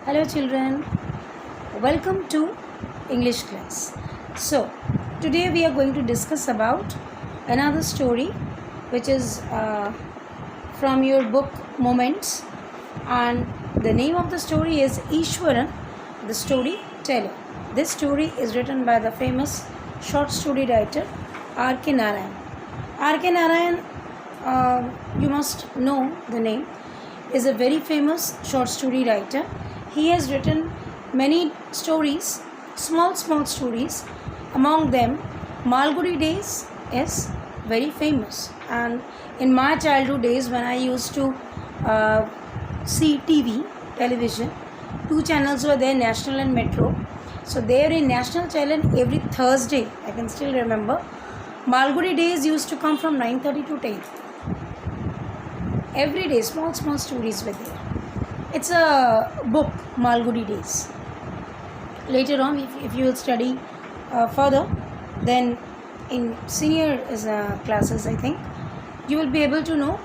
Hello children, welcome to English class. So today we are going to discuss about another story which is from your book Moments, and the name of the story is Ishwaran, the storyteller. This story is written by the famous short story writer R.K. Narayan. R.K. Narayan, you must know the name, is a very famous short story writer. He has written many stories, small stories. Among them, Malgudi Days is very famous. And in my childhood days, when I used to see television, two channels were there, National and Metro. So there in National channel, every Thursday, I can still remember, Malgudi Days used to come from 9:30 to 10. Every day, small stories were there. It's a book, Malgudi Days. Later on, if you will study further, then in senior classes, I think, you will be able to know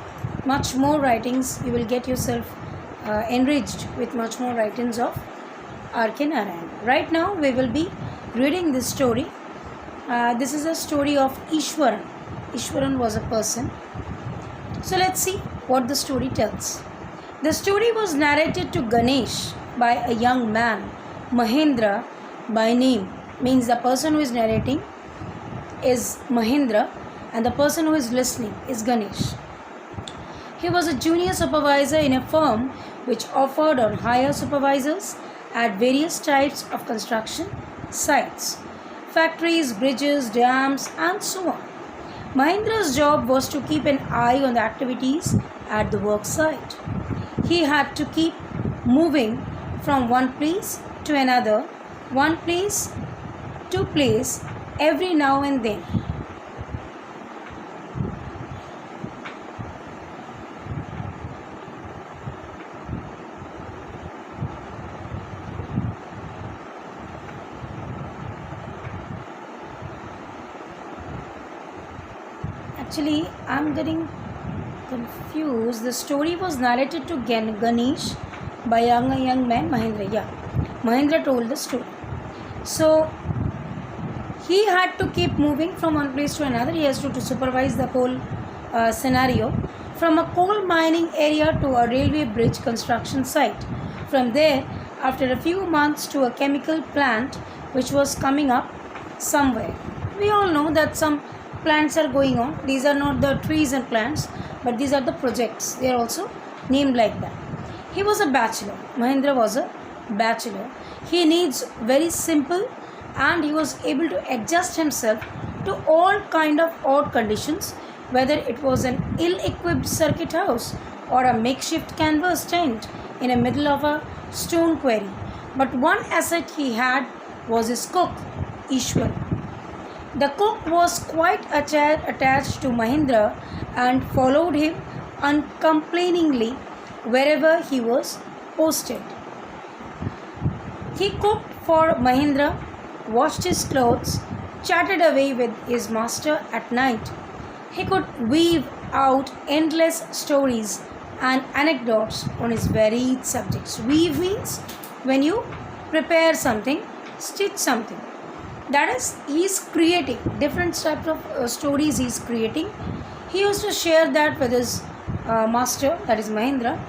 much more writings. You will get yourself enriched with much more writings of R.K. Narayan. Right now, we will be reading this story. This is a story of Ishwaran. Ishwaran was a person. So let's see what the story tells. The story was narrated to Ganesh by a young man, Mahendra by name. Means the person who is narrating is Mahendra and the person who is listening is Ganesh. He was a junior supervisor in a firm which offered on hire supervisors at various types of construction sites, factories, bridges, dams, and so on. Mahendra's job was to keep an eye on the activities at the work site. He had to keep moving from one place to another, one place to place every now and then. Actually, I'm getting confused. The story was narrated to Ganesh by a young man, Mahendra. Yeah, Mahendra told the story. So, he had to keep moving from one place to another. He has to supervise the whole scenario. From a coal mining area to a railway bridge construction site. From there, after a few months, to a chemical plant which was coming up somewhere. We all know that some plants are going on. These are not the trees and plants, but these are the projects. They are also named like that. He was a bachelor. Mahendra was a bachelor. He needs very simple, and he was able to adjust himself to all kind of odd conditions, whether it was an ill-equipped circuit house or a makeshift canvas tent in the middle of a stone quarry. But one asset he had was his cook, Ishwar. The cook was quite attached to Mahendra and followed him uncomplainingly wherever he was posted. He cooked for Mahendra, washed his clothes, chatted away with his master at night. He could weave out endless stories and anecdotes on his varied subjects. Weave means when you prepare something, stitch something. That is, he is creating different types of stories. He is creating. He used to share that with his master, that is Mahendra,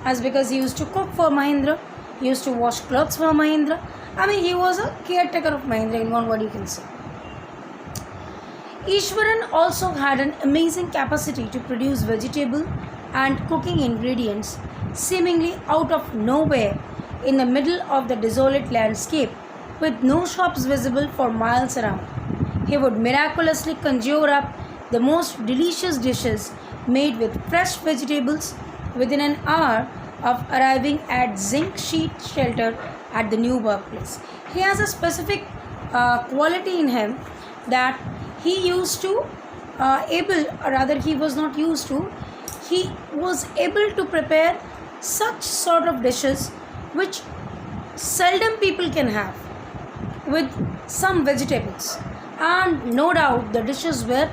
as because he used to cook for Mahendra, he used to wash clothes for Mahendra. I mean, he was a caretaker of Mahendra, in one word you can say. Ishwaran also had an amazing capacity to produce vegetable and cooking ingredients seemingly out of nowhere in the middle of the desolate landscape, with no shops visible for miles around. He would miraculously conjure up the most delicious dishes made with fresh vegetables within an hour of arriving at zinc sheet shelter at the new workplace. He has a specific quality in him that he was able to prepare such sort of dishes which seldom people can have, with some vegetables, and no doubt the dishes were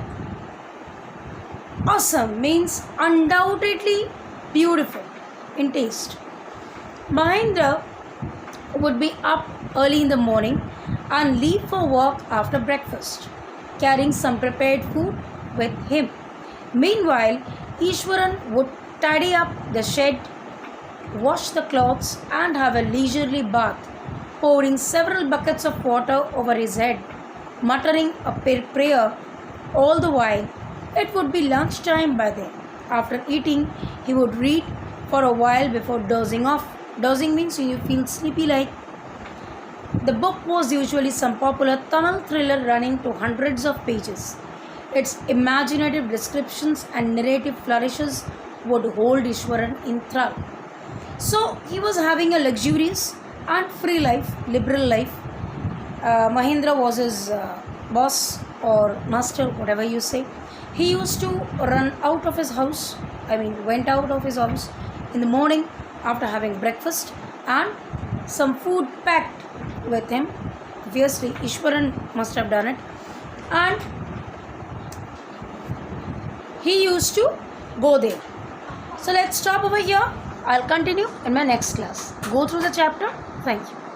awesome, means undoubtedly beautiful in taste. Mahendra would be up early in the morning and leave for work after breakfast, carrying some prepared food with him. Meanwhile, Ishwaran would tidy up the shed, wash the clothes, and have a leisurely bath, pouring several buckets of water over his head, muttering a prayer all the while. It would be lunchtime by then. After eating, he would read for a while before dozing off. Dozing means when you feel sleepy like. The book was usually some popular Tamil thriller running to hundreds of pages. Its imaginative descriptions and narrative flourishes would hold Ishwaran in thrall. So he was having a luxurious and free life, liberal life. Mahendra was his boss or master, whatever you say. He used to run out of his house, went out of his house in the morning after having breakfast and some food packed with him. Obviously, Ishwaran must have done it. And he used to go there. So let's stop over here. I'll continue in my next class. Go through the chapter. Thank you.